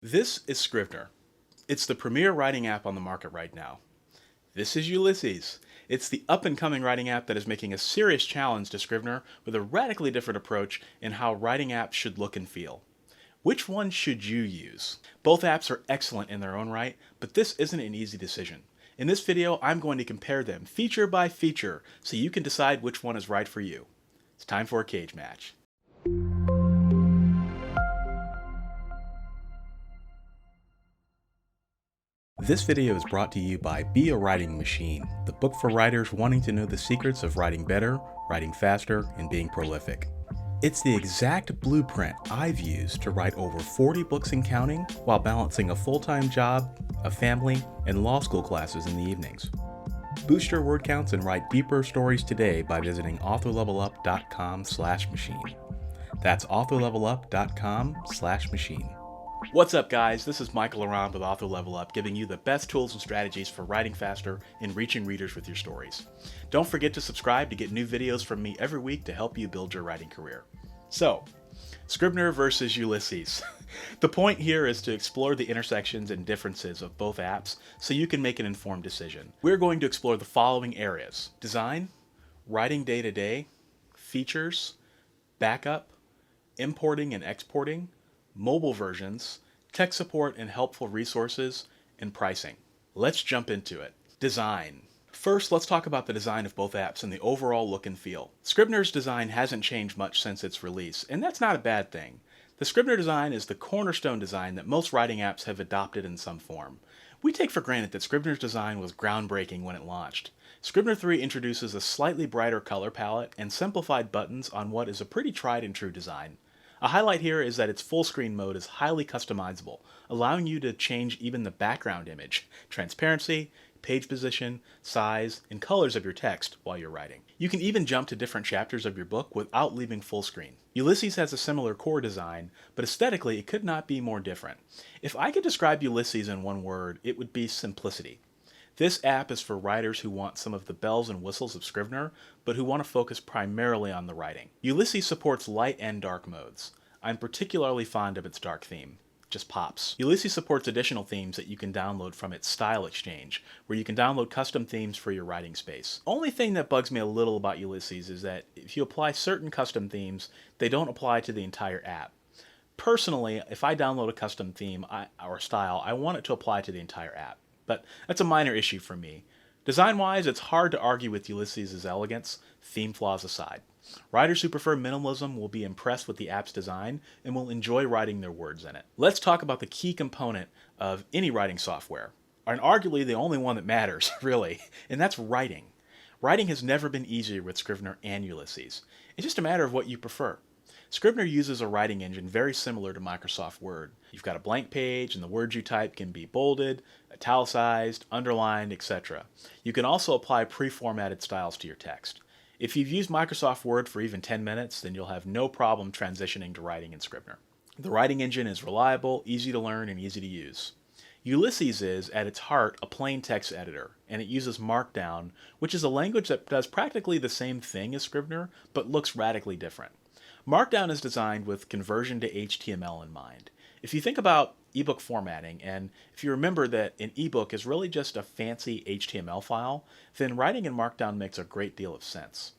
This is Scrivener. It's the premier writing app on the market right now. This is Ulysses. It's the up-and-coming writing app that is making a serious challenge to Scrivener with a radically different approach in how writing apps should look and feel. Which one should you use? Both apps are excellent in their own right, but this isn't an easy decision. In this video, I'm going to compare them feature by feature so you can decide which one is right for you. It's time for a cage match. This video is brought to you by Be a Writing Machine, the book for writers wanting to know the secrets of writing better, writing faster, and being prolific. It's the exact blueprint I've used to write over 40 books and counting while balancing a full-time job, a family, and law school classes in the evenings. Boost your word counts and write deeper stories today by visiting authorlevelup.com/machine. That's authorlevelup.com/machine. What's up, guys? This is Michael Around with Author Level Up, giving you the best tools and strategies for writing faster and reaching readers with your stories. Don't forget to subscribe to get new videos from me every week to help you build your writing career. So, Scrivener versus Ulysses. The point here is to explore the intersections and differences of both apps so you can make an informed decision. We're going to explore the following areas: design, writing day-to-day, features, backup, importing and exporting, mobile versions, tech support and helpful resources, and pricing. Let's jump into it. Design. First, let's talk about the design of both apps and the overall look and feel. Scrivener's design hasn't changed much since its release, and that's not a bad thing. The Scrivener design is the cornerstone design that most writing apps have adopted in some form. We take for granted that Scrivener's design was groundbreaking when it launched. Scrivener 3 introduces a slightly brighter color palette and simplified buttons on what is a pretty tried and true design. A highlight here is that its full screen mode is highly customizable, allowing you to change even the background image, transparency, page position, size, and colors of your text while you're writing. You can even jump to different chapters of your book without leaving full screen. Ulysses has a similar core design, but aesthetically it could not be more different. If I could describe Ulysses in one word, it would be simplicity. This app is for writers who want some of the bells and whistles of Scrivener, but who want to focus primarily on the writing. Ulysses supports light and dark modes. I'm particularly fond of its dark theme. Just pops. Ulysses supports additional themes that you can download from its Style Exchange, where you can download custom themes for your writing space. Only thing that bugs me a little about Ulysses is that if you apply certain custom themes, they don't apply to the entire app. Personally, if I download a custom theme or style, I want it to apply to the entire app. But that's a minor issue for me. Design-wise, it's hard to argue with Ulysses' elegance, theme flaws aside. Writers who prefer minimalism will be impressed with the app's design and will enjoy writing their words in it. Let's talk about the key component of any writing software, and arguably the only one that matters, really, and that's writing. Writing has never been easier with Scrivener and Ulysses. It's just a matter of what you prefer. Scrivener uses a writing engine very similar to Microsoft Word. You've got a blank page, and the words you type can be bolded, italicized, underlined, etc. You can also apply pre-formatted styles to your text. If you've used Microsoft Word for even 10 minutes, then you'll have no problem transitioning to writing in Scrivener. The writing engine is reliable, easy to learn, and easy to use. Ulysses is, at its heart, a plain text editor, and it uses Markdown, which is a language that does practically the same thing as Scrivener, but looks radically different. Markdown is designed with conversion to HTML in mind. If you think about ebook formatting, and if you remember that an ebook is really just a fancy HTML file, then writing in Markdown makes a great deal of sense.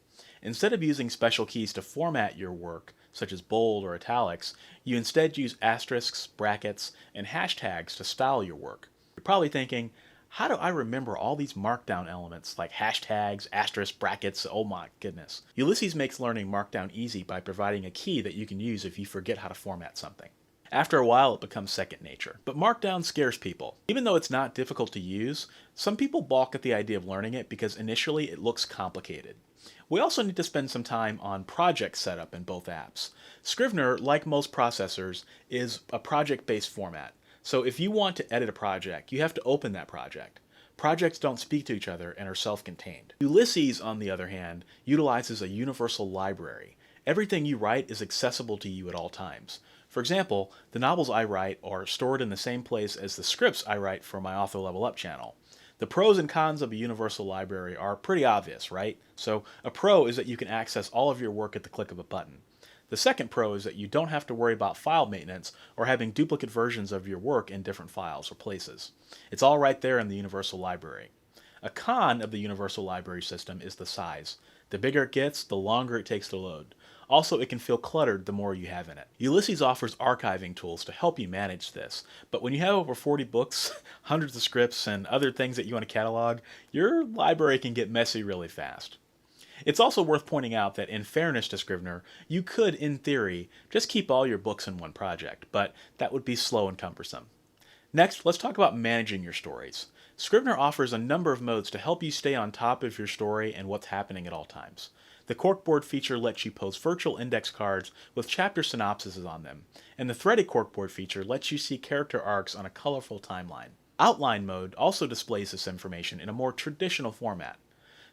Instead of using special keys to format your work, such as bold or italics, you instead use asterisks, brackets, and hashtags to style your work. You're probably thinking, how do I remember all these Markdown elements like hashtags, asterisks, brackets? Oh my goodness. Ulysses makes learning Markdown easy by providing a key that you can use if you forget how to format something. After a while, it becomes second nature. But Markdown scares people. Even though it's not difficult to use, some people balk at the idea of learning it because initially it looks complicated. We also need to spend some time on project setup in both apps. Scrivener, like most processors, is a project-based format. So if you want to edit a project, you have to open that project. Projects don't speak to each other and are self-contained. Ulysses, on the other hand, utilizes a universal library. Everything you write is accessible to you at all times. For example, the novels I write are stored in the same place as the scripts I write for my Author Level Up channel. The pros and cons of a universal library are pretty obvious, right? So a pro is that you can access all of your work at the click of a button. The second pro is that you don't have to worry about file maintenance or having duplicate versions of your work in different files or places. It's all right there in the Universal Library. A con of the Universal Library system is the size. The bigger it gets, the longer it takes to load. Also, it can feel cluttered the more you have in it. Ulysses offers archiving tools to help you manage this, but when you have over 40 books, hundreds of scripts, and other things that you want to catalog, your library can get messy really fast. It's also worth pointing out that in fairness to Scrivener, you could, in theory, just keep all your books in one project, but that would be slow and cumbersome. Next, let's talk about managing your stories. Scrivener offers a number of modes to help you stay on top of your story and what's happening at all times. The corkboard feature lets you post virtual index cards with chapter synopsises on them, and the threaded corkboard feature lets you see character arcs on a colorful timeline. Outline mode also displays this information in a more traditional format.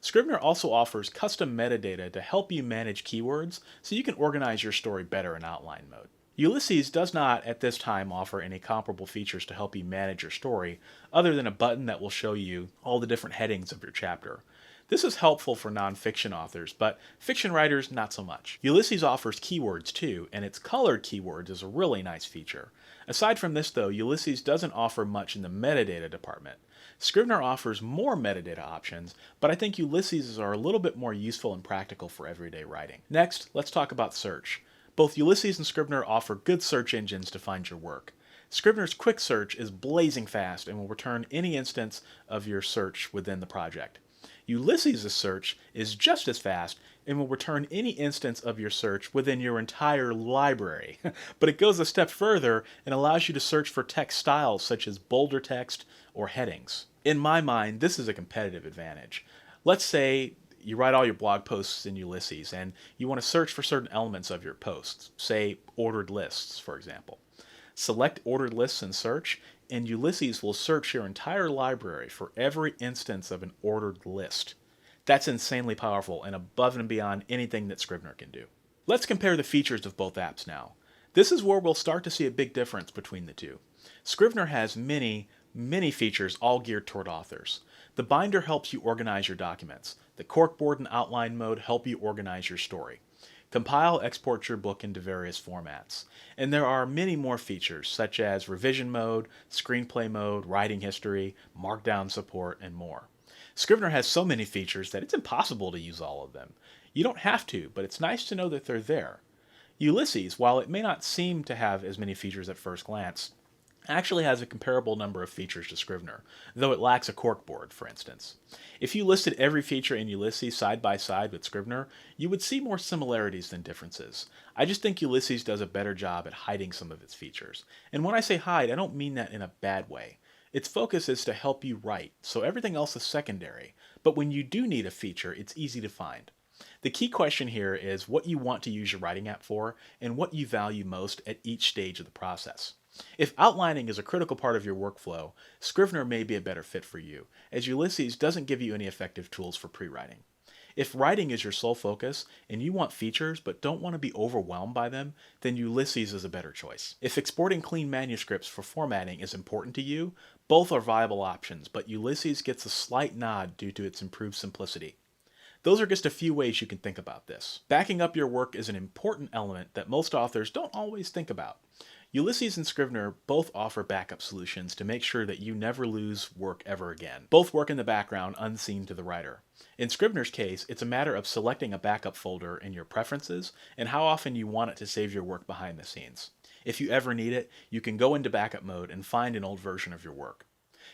Scrivener also offers custom metadata to help you manage keywords so you can organize your story better in outline mode. Ulysses does not, at this time, offer any comparable features to help you manage your story, other than a button that will show you all the different headings of your chapter. This is helpful for nonfiction authors, but fiction writers, not so much. Ulysses offers keywords too, and its colored keywords is a really nice feature. Aside from this though, Ulysses doesn't offer much in the metadata department. Scrivener offers more metadata options, but I think Ulysses are a little bit more useful and practical for everyday writing. Next, let's talk about search. Both Ulysses and Scrivener offer good search engines to find your work. Scrivener's quick search is blazing fast and will return any instance of your search within the project. Ulysses' search is just as fast and will return any instance of your search within your entire library. But it goes a step further and allows you to search for text styles such as bolder text or headings. In my mind, this is a competitive advantage. Let's say you write all your blog posts in Ulysses and you want to search for certain elements of your posts, say ordered lists, for example. Select ordered lists in search, and Ulysses will search your entire library for every instance of an ordered list. That's insanely powerful and above and beyond anything that Scrivener can do. Let's compare the features of both apps now. This is where we'll start to see a big difference between the two. Scrivener has many features all geared toward authors. The binder helps you organize your documents. The corkboard and outline mode help you organize your story. Compile, export your book into various formats. And there are many more features such as revision mode, screenplay mode, writing history, markdown support, and more. Scrivener has so many features that it's impossible to use all of them. You don't have to, but it's nice to know that they're there. Ulysses, while it may not seem to have as many features at first glance, actually has a comparable number of features to Scrivener, though it lacks a corkboard, for instance. If you listed every feature in Ulysses side by side with Scrivener, you would see more similarities than differences. I just think Ulysses does a better job at hiding some of its features. And when I say hide, I don't mean that in a bad way. Its focus is to help you write, so everything else is secondary. But when you do need a feature, it's easy to find. The key question here is what you want to use your writing app for and what you value most at each stage of the process. If outlining is a critical part of your workflow, Scrivener may be a better fit for you, as Ulysses doesn't give you any effective tools for pre-writing. If writing is your sole focus and you want features but don't want to be overwhelmed by them, then Ulysses is a better choice. If exporting clean manuscripts for formatting is important to you, both are viable options, but Ulysses gets a slight nod due to its improved simplicity. Those are just a few ways you can think about this. Backing up your work is an important element that most authors don't always think about. Ulysses and Scrivener both offer backup solutions to make sure that you never lose work ever again. Both work in the background unseen to the writer. In Scrivener's case, it's a matter of selecting a backup folder in your preferences and how often you want it to save your work behind the scenes. If you ever need it, you can go into backup mode and find an old version of your work.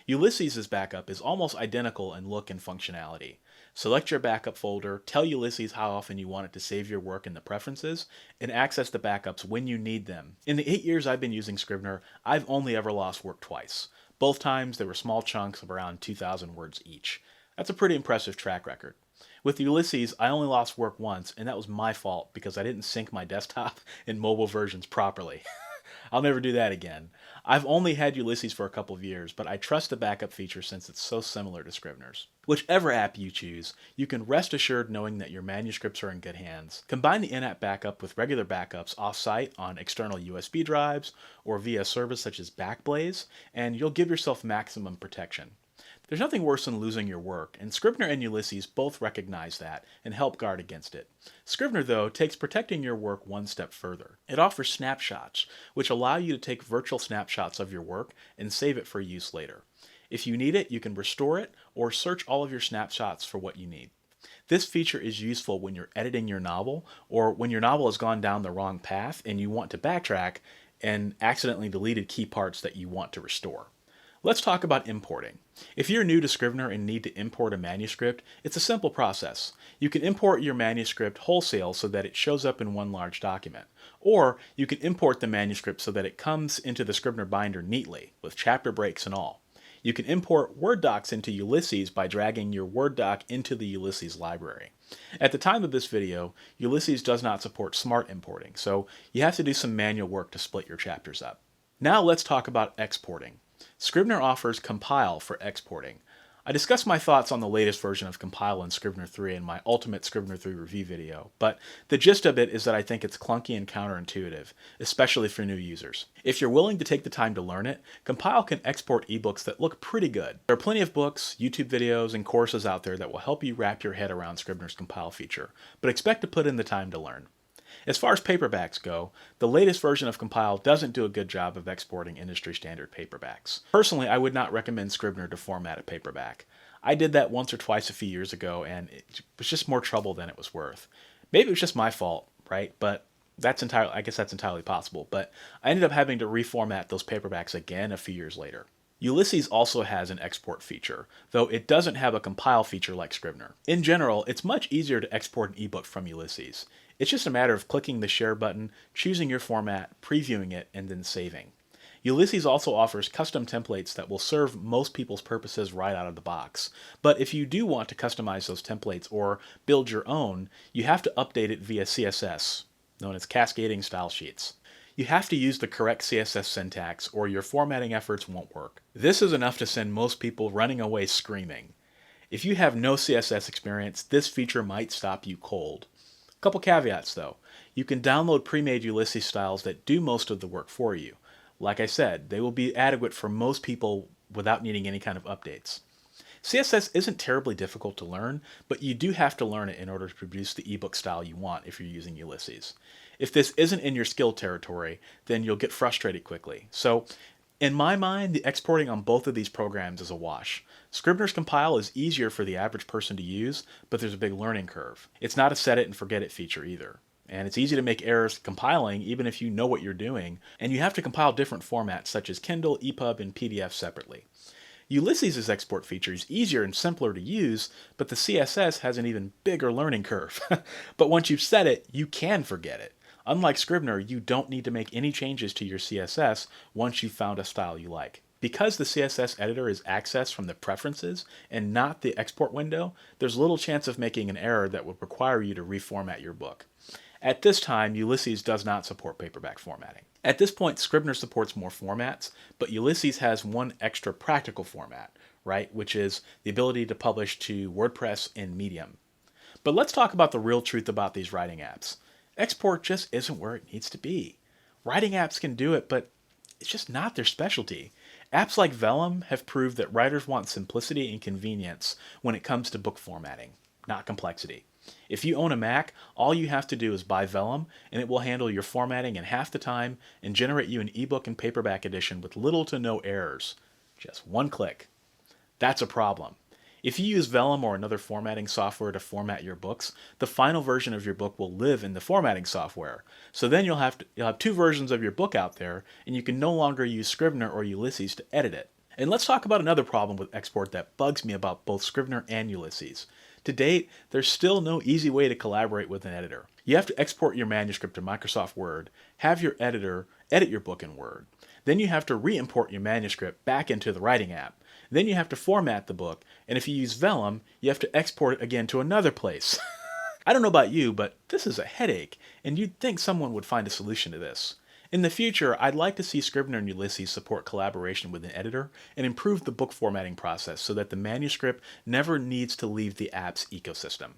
Ulysses' backup is almost identical in look and functionality. Select your backup folder, tell Ulysses how often you want it to save your work in the preferences, and access the backups when you need them. In the 8 years I've been using Scrivener, I've only ever lost work twice. Both times there were small chunks of around 2,000 words each. That's a pretty impressive track record. With Ulysses, I only lost work once, and that was my fault because I didn't sync my desktop and mobile versions properly. I'll never do that again. I've only had Ulysses for a couple of years, but I trust the backup feature since it's so similar to Scrivener's. Whichever app you choose, you can rest assured knowing that your manuscripts are in good hands. Combine the in-app backup with regular backups off-site on external USB drives or via a service such as Backblaze, and you'll give yourself maximum protection. There's nothing worse than losing your work, and Scrivener and Ulysses both recognize that and help guard against it. Scrivener, though, takes protecting your work one step further. It offers snapshots, which allow you to take virtual snapshots of your work and save it for use later. If you need it, you can restore it or search all of your snapshots for what you need. This feature is useful when you're editing your novel or when your novel has gone down the wrong path and you want to backtrack and accidentally deleted key parts that you want to restore. Let's talk about importing. If you're new to Scrivener and need to import a manuscript, it's a simple process. You can import your manuscript wholesale so that it shows up in one large document. Or you can import the manuscript so that it comes into the Scrivener binder neatly, with chapter breaks and all. You can import Word docs into Ulysses by dragging your Word doc into the Ulysses library. At the time of this video, Ulysses does not support smart importing, so you have to do some manual work to split your chapters up. Now let's talk about exporting. Scrivener offers Compile for exporting. I discussed my thoughts on the latest version of Compile in Scrivener 3 in my Ultimate Scrivener 3 review video, but the gist of it is that I think it's clunky and counterintuitive, especially for new users. If you're willing to take the time to learn it, Compile can export ebooks that look pretty good. There are plenty of books, YouTube videos, and courses out there that will help you wrap your head around Scrivener's Compile feature, but expect to put in the time to learn. As far as paperbacks go, the latest version of Compile doesn't do a good job of exporting industry standard paperbacks. Personally, I would not recommend Scrivener to format a paperback. I did that once or twice a few years ago, and it was just more trouble than it was worth. Maybe it was just my fault, right? But I guess that's entirely possible. But I ended up having to reformat those paperbacks again a few years later. Ulysses also has an export feature, though it doesn't have a compile feature like Scrivener. In general, it's much easier to export an ebook from Ulysses. It's just a matter of clicking the share button, choosing your format, previewing it, and then saving. Ulysses also offers custom templates that will serve most people's purposes right out of the box. But if you do want to customize those templates or build your own, you have to update it via CSS, known as cascading style sheets. You have to use the correct CSS syntax or your formatting efforts won't work. This is enough to send most people running away screaming. If you have no CSS experience, this feature might stop you cold. Couple caveats though. You can download pre-made Ulysses styles that do most of the work for you. Like I said, they will be adequate for most people without needing any kind of updates. CSS isn't terribly difficult to learn, but you do have to learn it in order to produce the ebook style you want if you're using Ulysses. If this isn't in your skill territory, then you'll get frustrated quickly. So, in my mind, the exporting on both of these programs is a wash. Scrivener's Compile is easier for the average person to use, but there's a big learning curve. It's not a set it and forget it feature either. And it's easy to make errors compiling even if you know what you're doing, and you have to compile different formats such as Kindle, EPUB, and PDF separately. Ulysses' export feature is easier and simpler to use, but the CSS has an even bigger learning curve. But once you've set it, you can forget it. Unlike Scrivener, you don't need to make any changes to your CSS once you've found a style you like. Because the CSS editor is accessed from the preferences and not the export window, there's little chance of making an error that would require you to reformat your book. At this time, Ulysses does not support paperback formatting. At this point, Scrivener supports more formats, but Ulysses has one extra practical format, right, which is the ability to publish to WordPress and Medium. But let's talk about the real truth about these writing apps. Export just isn't where it needs to be. Writing apps can do it, but it's just not their specialty. Apps like Vellum have proved that writers want simplicity and convenience when it comes to book formatting, not complexity. If you own a Mac, all you have to do is buy Vellum, and it will handle your formatting in half the time and generate you an ebook and paperback edition with little to no errors. Just one click. That's a problem. If you use Vellum or another formatting software to format your books, the final version of your book will live in the formatting software. So then you'll have two versions of your book out there, and you can no longer use Scrivener or Ulysses to edit it. And let's talk about another problem with export that bugs me about both Scrivener and Ulysses. To date, there's still no easy way to collaborate with an editor. You have to export your manuscript to Microsoft Word, have your editor edit your book in Word. Then you have to re-import your manuscript back into the writing app. Then you have to format the book, and if you use Vellum, you have to export it again to another place. I don't know about you, but this is a headache, and you'd think someone would find a solution to this. In the future, I'd like to see Scrivener and Ulysses support collaboration with an editor and improve the book formatting process so that the manuscript never needs to leave the app's ecosystem.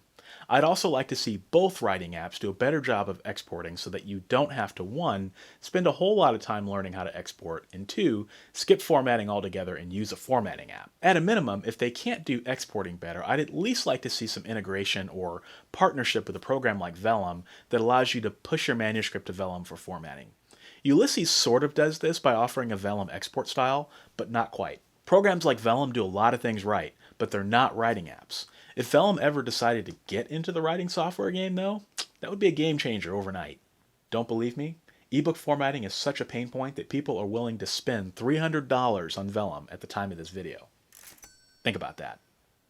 I'd also like to see both writing apps do a better job of exporting so that you don't have to 1. Spend a whole lot of time learning how to export, and 2. Skip formatting altogether and use a formatting app. At a minimum, if they can't do exporting better, I'd at least like to see some integration or partnership with a program like Vellum that allows you to push your manuscript to Vellum for formatting. Ulysses sort of does this by offering a Vellum export style, but not quite. Programs like Vellum do a lot of things right, but they're not writing apps. If Vellum ever decided to get into the writing software game, though, that would be a game changer overnight. Don't believe me? Ebook formatting is such a pain point that people are willing to spend $300 on Vellum at the time of this video. Think about that.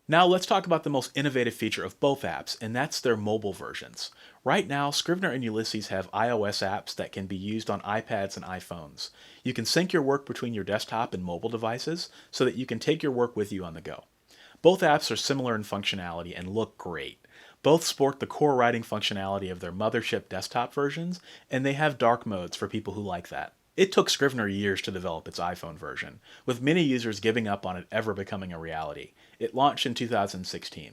Now let's talk about the most innovative feature of both apps, and that's their mobile versions. Right now, Scrivener and Ulysses have iOS apps that can be used on iPads and iPhones. You can sync your work between your desktop and mobile devices so that you can take your work with you on the go. Both apps are similar in functionality and look great. Both sport the core writing functionality of their mothership desktop versions, and they have dark modes for people who like that. It took Scrivener years to develop its iPhone version, with many users giving up on it ever becoming a reality. It launched in 2016.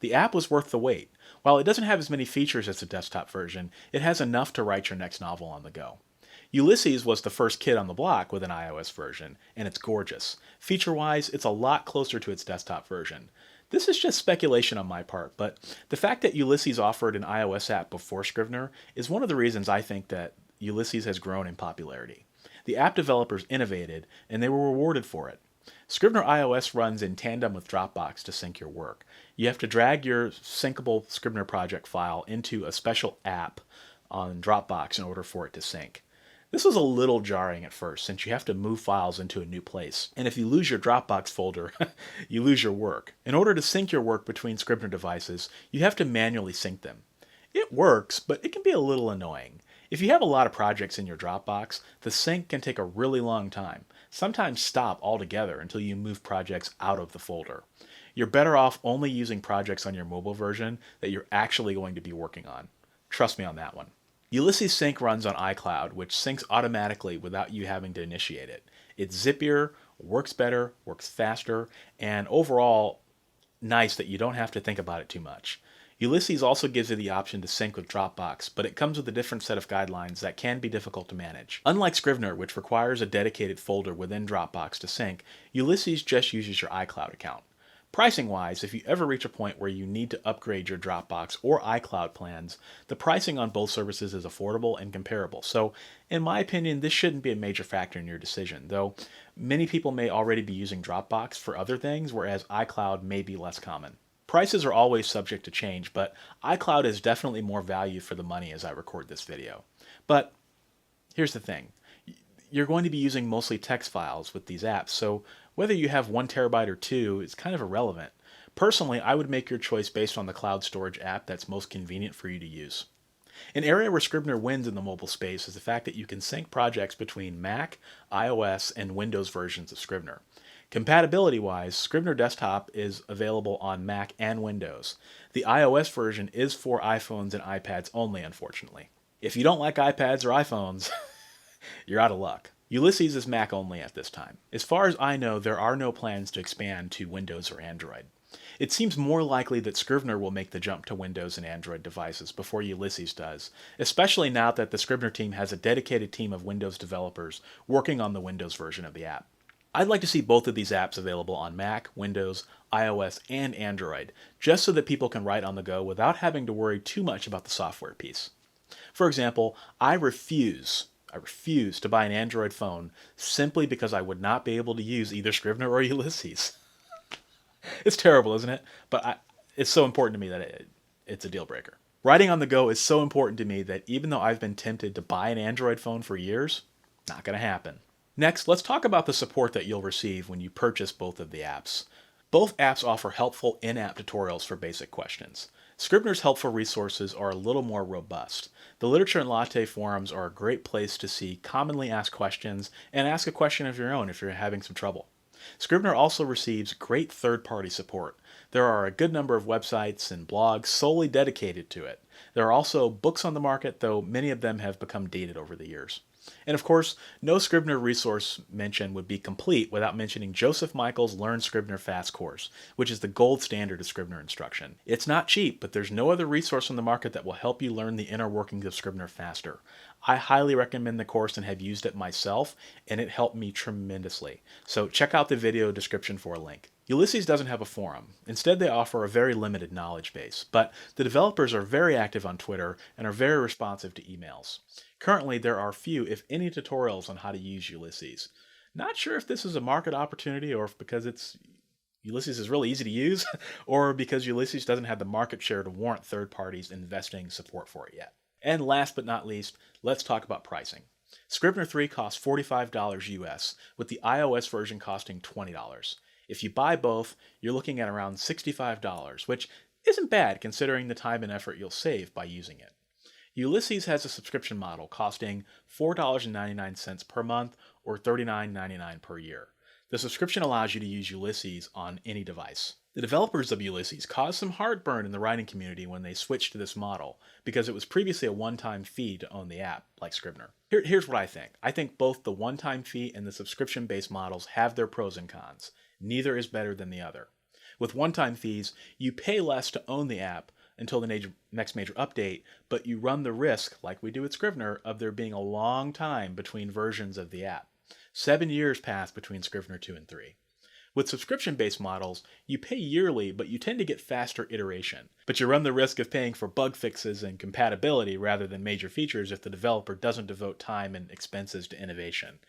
The app was worth the wait. While it doesn't have as many features as the desktop version, it has enough to write your next novel on the go. Ulysses was the first kid on the block with an iOS version, and it's gorgeous. Feature-wise, it's a lot closer to its desktop version. This is just speculation on my part, but the fact that Ulysses offered an iOS app before Scrivener is one of the reasons I think that Ulysses has grown in popularity. The app developers innovated, and they were rewarded for it. Scrivener iOS runs in tandem with Dropbox to sync your work. You have to drag your syncable Scrivener project file into a special app on Dropbox in order for it to sync. This was a little jarring at first, since you have to move files into a new place. And if you lose your Dropbox folder, you lose your work. In order to sync your work between Scrivener devices, you have to manually sync them. It works, but it can be a little annoying. If you have a lot of projects in your Dropbox, the sync can take a really long time, sometimes stop altogether until you move projects out of the folder. You're better off only using projects on your mobile version that you're actually going to be working on. Trust me on that one. Ulysses Sync runs on iCloud, which syncs automatically without you having to initiate it. It's zippier, works better, works faster, and overall nice that you don't have to think about it too much. Ulysses also gives you the option to sync with Dropbox, but it comes with a different set of guidelines that can be difficult to manage. Unlike Scrivener, which requires a dedicated folder within Dropbox to sync, Ulysses just uses your iCloud account. Pricing-wise, if you ever reach a point where you need to upgrade your Dropbox or iCloud plans, the pricing on both services is affordable and comparable. So, in my opinion, this shouldn't be a major factor in your decision, though many people may already be using Dropbox for other things, whereas iCloud may be less common. Prices are always subject to change, but iCloud is definitely more value for the money as I record this video. But here's the thing. You're going to be using mostly text files with these apps, so whether you have 1 terabyte or 2 is kind of irrelevant. Personally, I would make your choice based on the cloud storage app that's most convenient for you to use. An area where Scrivener wins in the mobile space is the fact that you can sync projects between Mac, iOS, and Windows versions of Scrivener. Compatibility-wise, Scrivener Desktop is available on Mac and Windows. The iOS version is for iPhones and iPads only, unfortunately. If you don't like iPads or iPhones, you're out of luck. Ulysses is Mac only at this time. As far as I know, there are no plans to expand to Windows or Android. It seems more likely that Scrivener will make the jump to Windows and Android devices before Ulysses does, especially now that the Scrivener team has a dedicated team of Windows developers working on the Windows version of the app. I'd like to see both of these apps available on Mac, Windows, iOS, and Android, just so that people can write on the go without having to worry too much about the software piece. For example, I refuse to buy an Android phone simply because I would not be able to use either Scrivener or Ulysses. It's terrible, isn't it? But it's so important to me that it's a deal breaker. Writing on the go is so important to me that even though I've been tempted to buy an Android phone for years, not going to happen. Next, let's talk about the support that you'll receive when you purchase both of the apps. Both apps offer helpful in-app tutorials for basic questions. Scrivener's helpful resources are a little more robust. The Literature and Latte forums are a great place to see commonly asked questions and ask a question of your own if you're having some trouble. Scrivener also receives great third-party support. There are a good number of websites and blogs solely dedicated to it. There are also books on the market, though many of them have become dated over the years. And of course, no Scrivener resource mention would be complete without mentioning Joseph Michael's Learn Scrivener Fast course, which is the gold standard of Scrivener instruction. It's not cheap, but there's no other resource on the market that will help you learn the inner workings of Scrivener faster. I highly recommend the course and have used it myself, and it helped me tremendously. So check out the video description for a link. Ulysses doesn't have a forum. Instead, they offer a very limited knowledge base, but the developers are very active on Twitter and are very responsive to emails. Currently, there are few, if any, tutorials on how to use Ulysses. Not sure if this is a market opportunity or if because Ulysses is really easy to use, or because Ulysses doesn't have the market share to warrant third parties investing support for it yet. And last but not least, let's talk about pricing. Scrivener 3 costs $45 US, with the iOS version costing $20. If you buy both, you're looking at around $65, which isn't bad considering the time and effort you'll save by using it. Ulysses has a subscription model costing $4.99 per month or $39.99 per year. The subscription allows you to use Ulysses on any device. The developers of Ulysses caused some heartburn in the writing community when they switched to this model, because it was previously a one-time fee to own the app, like Scrivener. Here's what I think. I think both the one-time fee and the subscription-based models have their pros and cons. Neither is better than the other. With one-time fees, you pay less to own the app until the next major update, but you run the risk, like we do at Scrivener, of there being a long time between versions of the app. 7 years pass between Scrivener 2 and 3. With subscription-based models, you pay yearly, but you tend to get faster iteration. But you run the risk of paying for bug fixes and compatibility rather than major features if the developer doesn't devote time and expenses to innovation.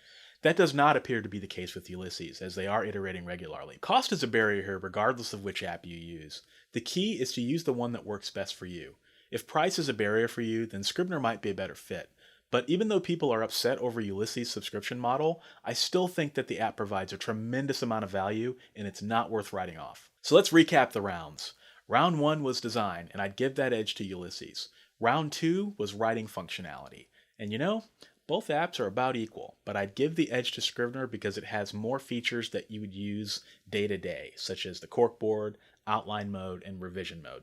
That does not appear to be the case with Ulysses, as they are iterating regularly. Cost is a barrier here regardless of which app you use. The key is to use the one that works best for you. If price is a barrier for you, then Scrivener might be a better fit. But even though people are upset over Ulysses' subscription model, I still think that the app provides a tremendous amount of value and it's not worth writing off. So let's recap the rounds. Round 1 was design, and I'd give that edge to Ulysses. Round 2 was writing functionality. And you know, both apps are about equal, but I'd give the edge to Scrivener because it has more features that you would use day to day, such as the corkboard, outline mode, and revision mode.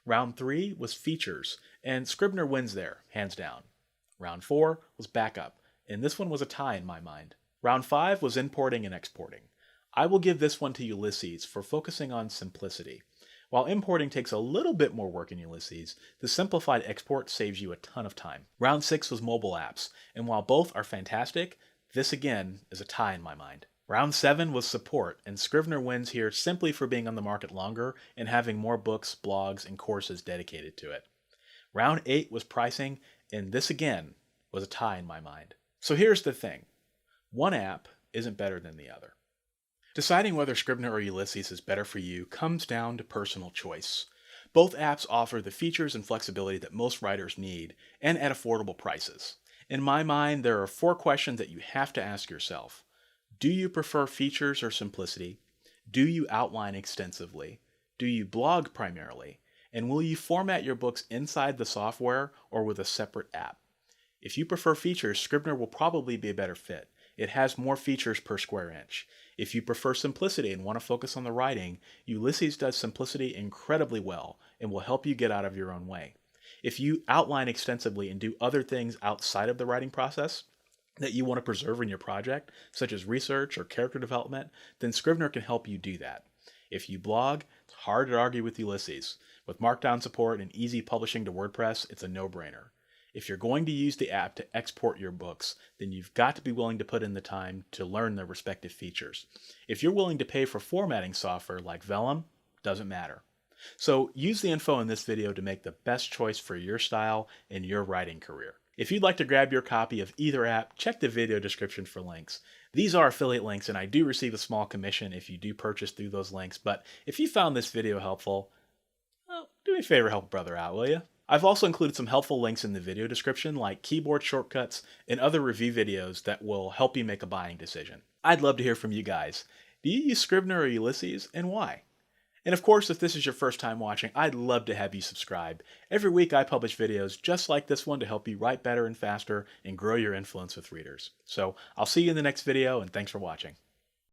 Round 3 was features, and Scrivener wins there, hands down. Round 4 was backup, and this one was a tie in my mind. Round 5 was importing and exporting. I will give this one to Ulysses for focusing on simplicity. While importing takes a little bit more work in Ulysses, the simplified export saves you a ton of time. Round 6 was mobile apps, and while both are fantastic, this again is a tie in my mind. Round 7 was support, and Scrivener wins here simply for being on the market longer and having more books, blogs, and courses dedicated to it. Round 8 was pricing, and this again was a tie in my mind. So here's the thing. One app isn't better than the other. Deciding whether Scrivener or Ulysses is better for you comes down to personal choice. Both apps offer the features and flexibility that most writers need, and at affordable prices. In my mind, there are 4 questions that you have to ask yourself. Do you prefer features or simplicity? Do you outline extensively? Do you blog primarily? And will you format your books inside the software or with a separate app? If you prefer features, Scrivener will probably be a better fit. It has more features per square inch. If you prefer simplicity and want to focus on the writing, Ulysses does simplicity incredibly well and will help you get out of your own way. If you outline extensively and do other things outside of the writing process that you want to preserve in your project, such as research or character development, then Scrivener can help you do that. If you blog, it's hard to argue with Ulysses. With Markdown support and easy publishing to WordPress, it's a no-brainer. If you're going to use the app to export your books, then you've got to be willing to put in the time to learn their respective features. If you're willing to pay for formatting software like Vellum, doesn't matter. So use the info in this video to make the best choice for your style and your writing career. If you'd like to grab your copy of either app, check the video description for links. These are affiliate links, and I do receive a small commission if you do purchase through those links, but if you found this video helpful, well, do me a favor, help a brother out, will you? I've also included some helpful links in the video description, like keyboard shortcuts and other review videos that will help you make a buying decision. I'd love to hear from you guys. Do you use Scrivener or Ulysses, and why? And of course, if this is your first time watching, I'd love to have you subscribe. Every week I publish videos just like this one to help you write better and faster and grow your influence with readers. So I'll see you in the next video, and thanks for watching.